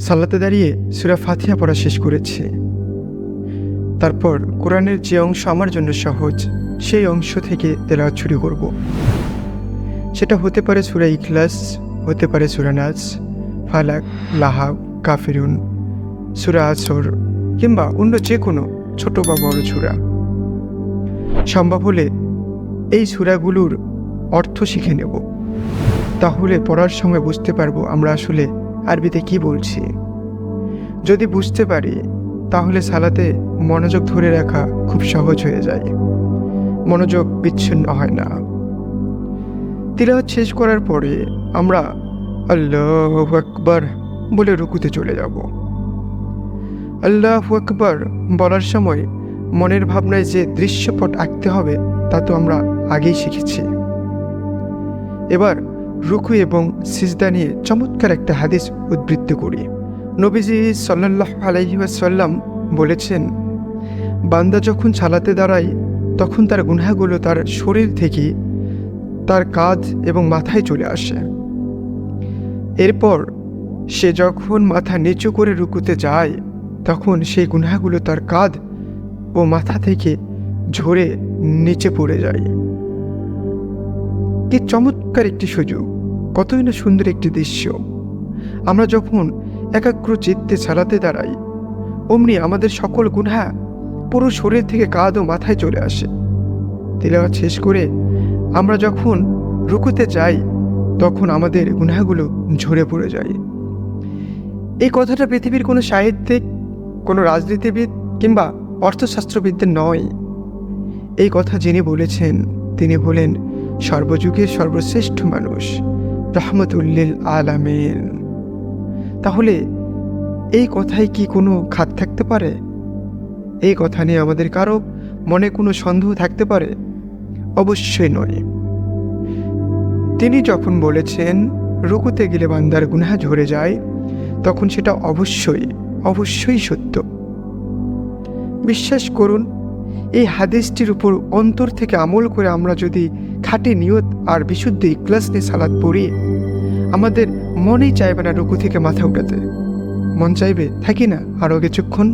সালাতে দাঁড়িয়ে সূরা ফাতিহা পড়া শেষ করেছি। তারপর কোরআনের যে অংশ আমার জন্য সহজ সেই অংশ থেকে তেলাওয়াত শুরু করব। সেটা হতে পারে সূরা ইখলাস, হতে পারে সূরা নাস, ফালাক, লাহাব, কাফিরুন, সূরা আসর কিংবা অন্য যে কোনো ছোট বা বড় সূরা। সম্ভব হলে এই সূরাগুলোর অর্থ শিখে নেব, তাহলে পড়ার সময় বুঝতে পারবো আমরা আসলে আরবিতে কি বলছি। যদি বুঝতে পারি তাহলে সালাতে মনোযোগ ধরে রাখা খুব সহজ হয়ে যায়, মনোযোগ বিচ্ছিন্ন হয় না। তিলাওয়াত শেষ করার পরে আমরা আল্লাহু আকবার বলে রুকুতে চলে যাব। আল্লাহু আকবার বলার সময় মনের ভাবনায় যে দৃশ্যপট আঁকতে হবে তা তো আমরা আগেই শিখেছি। এবার রুকু এবং সিজদা নিয়ে চমৎকার একটা হাদিস উদ্ধৃত করি। নবীজি সাল্লাল্লাহু আলাইহি ওয়াসাল্লাম বলেছেন, বান্দা যখন সালাতে দাঁড়ায় তখন তার গুনাহগুলো তার শরীর থেকে তার কাঁধ এবং মাথায় চলে আসে। এরপর সে যখন মাথা নিচু করে রুকুতে যায় তখন সেই গুনাহগুলো তার কাঁধ ও মাথা থেকে ঝরে নিচে পড়ে যায়। কি চমৎকার একটি সুযোগ, কতই না সুন্দর একটি দৃশ্য। আমরা যখন একাগ্র চিত্তে সালাতে দাঁড়াই অমনি আমাদের সকল গুনাহ পুরো শরীর থেকে কাঁধ ও মাথায় চলে আসে। তিলাওয়াত শেষ করে আমরা যখন রুকুতে যাই তখন আমাদের গুনাহগুলো ঝরে পড়ে যায়। এই কথাটা পৃথিবীর কোনো সাহিত্যিক, কোনো রাজনীতিবিদ কিংবা অর্থশাস্ত্রবিদদের নয়। এই কথা যিনি বলেছেন তিনি হলেন সর্বযুগের সর্বশ্রেষ্ঠ মানুষ, রহমতুল্লিল আলামিন। তাহলে এই কথায় কি কোনো খাত থাকতে পারে? এই কথা নিয়ে আমাদের কারো মনে কোনো সন্দেহ থাকতে পারে? অবশ্যই নয়। তিনি যখন বলেছেন রুকুতে গেলে বান্দার গুনাহ ঝরে যায় তখন সেটা অবশ্যই সত্য। বিশ্বাস করুন, এই হাদিসটির উপর অন্তর থেকে আমল করে আমরা যদি খাঁটি নিয়ত আর বিশুদ্ধ ইখলাস নিয়ে সালাত পড়ি, আমাদের মনেই চাইবে না রুকু থেকে মাথা উঠাতে। মন চাইবে থাকি না আরও কিছুক্ষণ,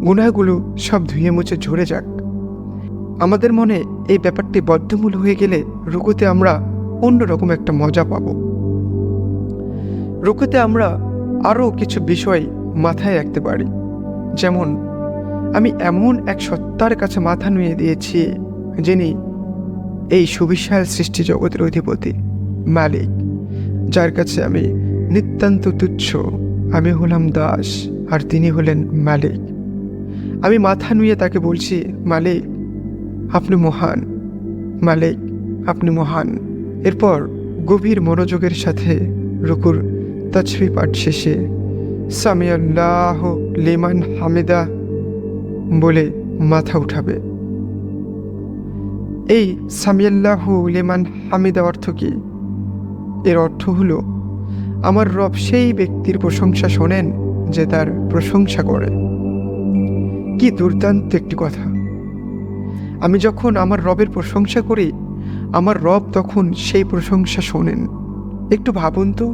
গুনাহগুলো সব ধুয়ে মুছে ঝরে যাক। আমাদের মনে এই ব্যাপারটি বদ্ধমূল হয়ে গেলে রুকুতে আমরা অন্যরকম একটা মজা পাব। রুকুতে আমরা আরও কিছু বিষয় মাথায় রাখতে পারি, যেমন আমি এমন এক সত্তার কাছে মাথা নুয়ে দিয়েছি যিনি এই সুবিশাল সৃষ্টি জগতের অধিপতি, মালিক, যার কাছে আমি নিতান্ত তুচ্ছ। আমি হলাম দাস আর তিনি হলেন মালিক। আমি মাথা নুয়ে তাকে বলছি, মালিক আপনি মহান, মালিক আপনি মহান। এরপর গভীর মনোযোগের সাথে রুকুর তাসবিহ পাঠ শেষে সামি আল্লাহু লিমান হামিদা বলে মাথা উঠাবে। এই সামি আল্লাহু লিমান হামিদা অর্থ কি? এর অর্থ হলো আমার রব সেই ব্যক্তির প্রশংসা শোনেন যে তার প্রশংসা করে। কি দুর্দান্ত একটি কথা! আমি যখন আমার রবের প্রশংসা করি আমার রব তখন সেই প্রশংসা শোনেন। একটু ভাবুন তো,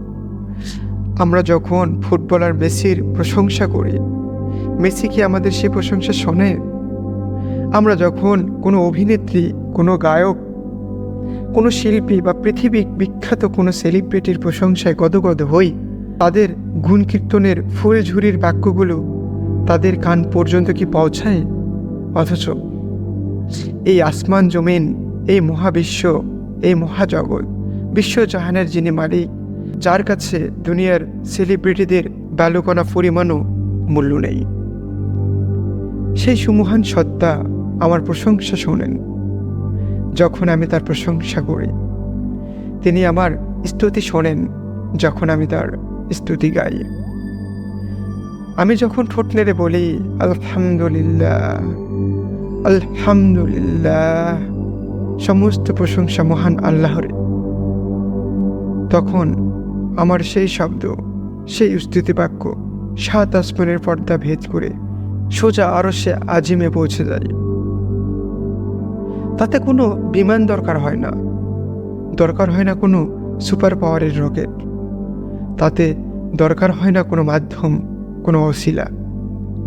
আমরা যখন ফুটবলার মেসির প্রশংসা করি মেসি কি আমাদের সেই প্রশংসা শোনে? আমরা যখন কোনো অভিনেত্রী, কোনো গায়ক, কোনো শিল্পী বা পৃথিবী বিখ্যাত কোনো সেলিব্রিটির প্রশংসায় গদগদ হই, তাদের গুণ কীর্তনের ফুলঝুরির বাক্যগুলো তাদের কান পর্যন্ত কি পৌঁছায়? অথচ এই আসমান জমিন, এই মহাবিশ্ব, এই মহাজগৎ, বিশ্বজাহানের যিনি মালিক, যার কাছে দুনিয়ার সেলিব্রিটিদের বালুকণা পরিমাণও মূল্য নেই, সেই সুমহান সত্তা আমার প্রশংসা শোনেন যখন আমি তার প্রশংসা করি। তিনি আমার স্তুতি শোনেন যখন আমি তার স্তুতি গাই। আমি যখন ঠোঁট নেড়ে বলি আলহামদুলিল্লাহ, আলহামদুলিল্লাহ, সমস্ত প্রশংসা মহান আল্লাহর, তখন আমার সেই শব্দ, সেই স্তুতি বাক্য 7 আসমানের পর্দা ভেদ করে সোজা আরশে আজিমে পৌঁছে যায়। তাতে কোনো বিমান দরকার হয় না কোনো সুপার পাওয়ারের রকেট। তাতে দরকার হয় না কোনো মাধ্যম, কোনো অছিলা।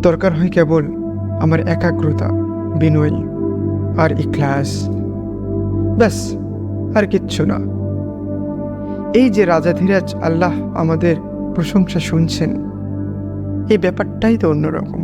দরকার হয় কেবল আমার একাগ্রতা, বিনয় আর ইখলাস। ব্যাস, আর কিচ্ছু না। এই যে রাজাধিরাজ আল্লাহ আমাদের প্রশংসা শুনছেন, এই ব্যাপারটাই তো অন্যরকম।